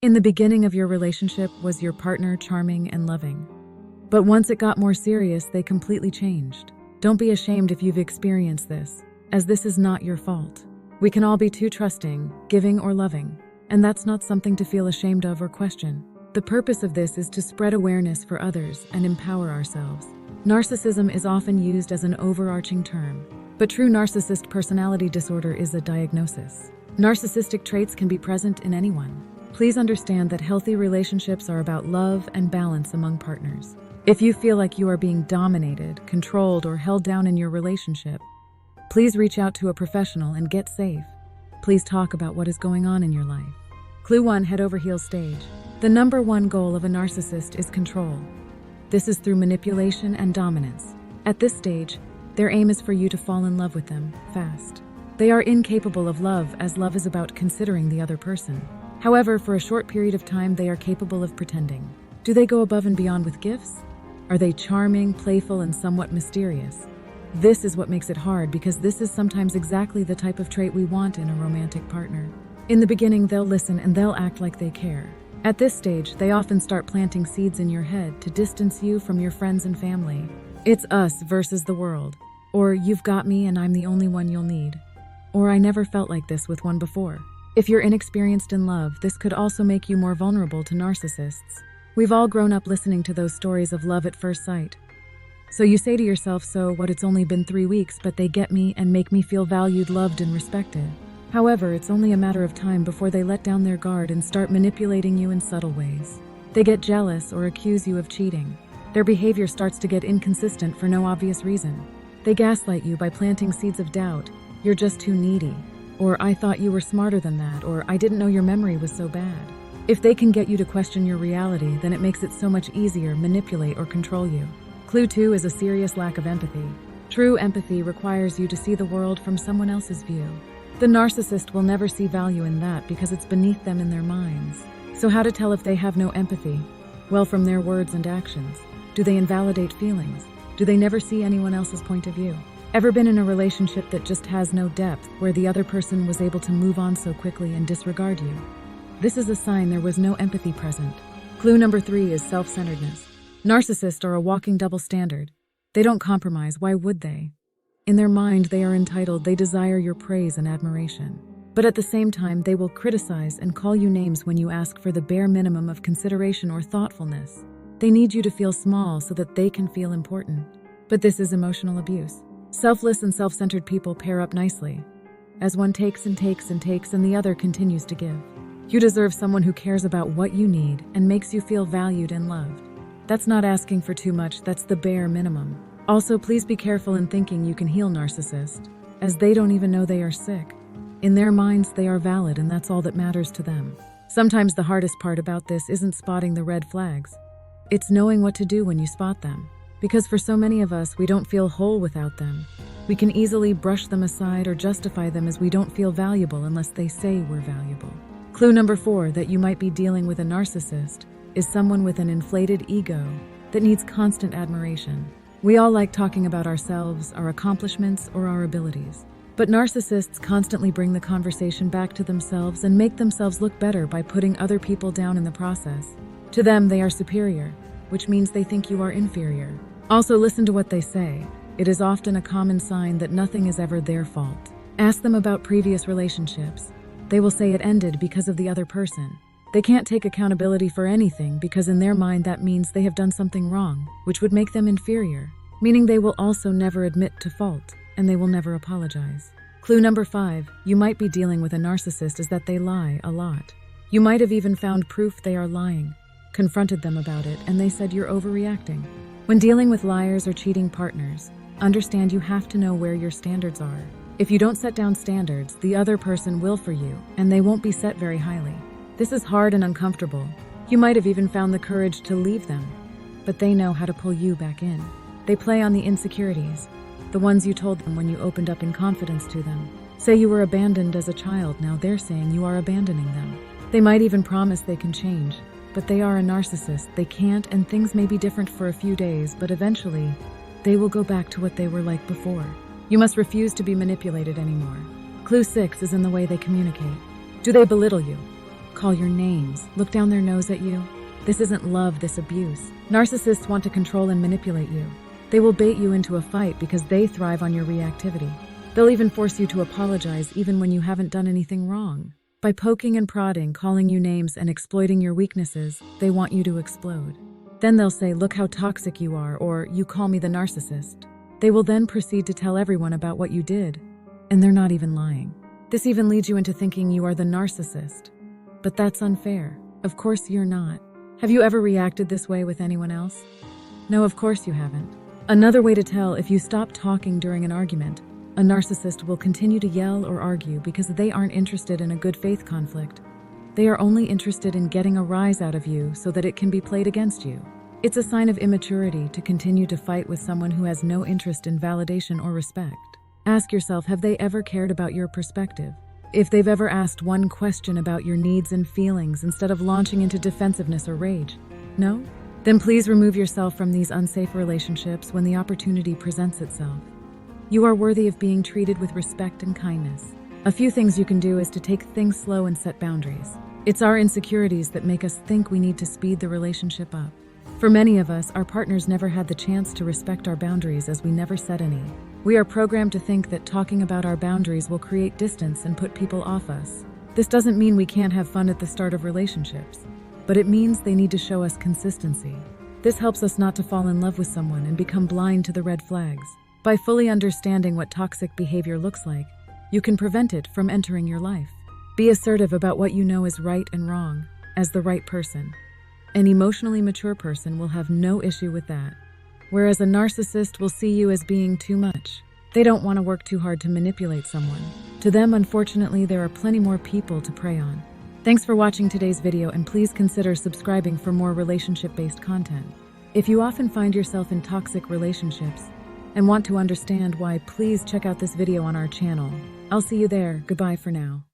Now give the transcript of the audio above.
In the beginning of your relationship, was your partner charming and loving? But once it got more serious, they completely changed. Don't be ashamed if you've experienced this, as this is not your fault. We can all be too trusting, giving, or loving, and that's not something to feel ashamed of or question. The purpose of this is to spread awareness for others and empower ourselves. Narcissism is often used as an overarching term, but true narcissist personality disorder is a diagnosis. Narcissistic traits can be present in anyone. Please understand that healthy relationships are about love and balance among partners. If you feel like you are being dominated, controlled, or held down in your relationship, please reach out to a professional and get safe. Please talk about what is going on in your life. Clue 1, head over heels stage. The number one goal of a narcissist is control. This is through manipulation and dominance. At this stage, their aim is for you to fall in love with them fast. They are incapable of love, as love is about considering the other person. However, for a short period of time, they are capable of pretending. Do they go above and beyond with gifts? Are they charming, playful, and somewhat mysterious? This is what makes it hard, because this is sometimes exactly the type of trait we want in a romantic partner. In the beginning, they'll listen and they'll act like they care. At this stage, they often start planting seeds in your head to distance you from your friends and family. It's us versus the world. Or you've got me and I'm the only one you'll need. Or I never felt like this with one before. If you're inexperienced in love, this could also make you more vulnerable to narcissists. We've all grown up listening to those stories of love at first sight. So you say to yourself, so what, it's only been 3 weeks, but they get me and make me feel valued, loved, and respected. However, it's only a matter of time before they let down their guard and start manipulating you in subtle ways. They get jealous or accuse you of cheating. Their behavior starts to get inconsistent for no obvious reason. They gaslight you by planting seeds of doubt. You're just too needy. Or I thought you were smarter than that. Or I didn't know your memory was so bad. If they can get you to question your reality, then it makes it so much easier to manipulate or control you. Clue 2 is a serious lack of empathy. True empathy requires you to see the world from someone else's view. The narcissist will never see value in that because it's beneath them in their minds. So how to tell if they have no empathy? Well, from their words and actions. Do they invalidate feelings? Do they never see anyone else's point of view? Ever been in a relationship that just has no depth, where the other person was able to move on so quickly and disregard you? This is a sign there was no empathy present. Clue number 3 is self-centeredness. Narcissists are a walking double standard. They don't compromise. Why would they? In their mind, they are entitled. They desire your praise and admiration. But at the same time, they will criticize and call you names when you ask for the bare minimum of consideration or thoughtfulness. They need you to feel small so that they can feel important. But this is emotional abuse. Selfless and self-centered people pair up nicely, as one takes and takes and takes and the other continues to give. You deserve someone who cares about what you need and makes you feel valued and loved. That's not asking for too much, that's the bare minimum. Also, please be careful in thinking you can heal narcissists, as they don't even know they are sick. In their minds, they are valid and that's all that matters to them. Sometimes the hardest part about this isn't spotting the red flags. It's knowing what to do when you spot them. Because for so many of us, we don't feel whole without them. We can easily brush them aside or justify them as we don't feel valuable unless they say we're valuable. Clue number 4 that you might be dealing with a narcissist is someone with an inflated ego that needs constant admiration. We all like talking about ourselves, our accomplishments, or our abilities. But narcissists constantly bring the conversation back to themselves and make themselves look better by putting other people down in the process. To them, they are superior, which means they think you are inferior. Also, listen to what they say. It is often a common sign that nothing is ever their fault. Ask them about previous relationships. They will say it ended because of the other person. They can't take accountability for anything because in their mind that means they have done something wrong, which would make them inferior, meaning they will also never admit to fault, and they will never apologize. Clue number 5, you might be dealing with a narcissist, is that they lie a lot. You might have even found proof they are lying, confronted them about it, and they said you're overreacting. When dealing with liars or cheating partners, understand you have to know where your standards are. If you don't set down standards, the other person will for you, and they won't be set very highly. This is hard and uncomfortable. You might have even found the courage to leave them, but they know how to pull you back in. They play on the insecurities, the ones you told them when you opened up in confidence to them. Say you were abandoned as a child, now they're saying you are abandoning them. They might even promise they can change, but they are a narcissist. They can't, and things may be different for a few days, but eventually, they will go back to what they were like before. You must refuse to be manipulated anymore. Clue 6 is in the way they communicate. Do they belittle you? call your names, look down their nose at you. This isn't love, this abuse. Narcissists want to control and manipulate you. They will bait you into a fight because they thrive on your reactivity. They'll even force you to apologize even when you haven't done anything wrong. By poking and prodding, calling you names, and exploiting your weaknesses, they want you to explode. Then they'll say, "Look how toxic you are," or "You call me the narcissist." They will then proceed to tell everyone about what you did, and they're not even lying. This even leads you into thinking you are the narcissist. But that's unfair. Of course you're not. Have you ever reacted this way with anyone else? No, of course you haven't. Another way to tell if you stop talking during an argument, a narcissist will continue to yell or argue because they aren't interested in a good faith conflict. They are only interested in getting a rise out of you so that it can be played against you. It's a sign of immaturity to continue to fight with someone who has no interest in validation or respect. Ask yourself, have they ever cared about your perspective? If they've ever asked one question about your needs and feelings instead of launching into defensiveness or rage? No? Then please remove yourself from these unsafe relationships when the opportunity presents itself. You are worthy of being treated with respect and kindness. A few things you can do is to take things slow and set boundaries. It's our insecurities that make us think we need to speed the relationship up. For many of us, our partners never had the chance to respect our boundaries as we never set any. We are programmed to think that talking about our boundaries will create distance and put people off us. This doesn't mean we can't have fun at the start of relationships, but it means they need to show us consistency. This helps us not to fall in love with someone and become blind to the red flags. By fully understanding what toxic behavior looks like, you can prevent it from entering your life. Be assertive about what you know is right and wrong, as the right person. An emotionally mature person will have no issue with that, whereas a narcissist will see you as being too much. They don't want to work too hard to manipulate someone. To them, unfortunately, there are plenty more people to prey on. Thanks for watching today's video, and please consider subscribing for more relationship-based content. If you often find yourself in toxic relationships and want to understand why, please check out this video on our channel. I'll see you there. Goodbye for now.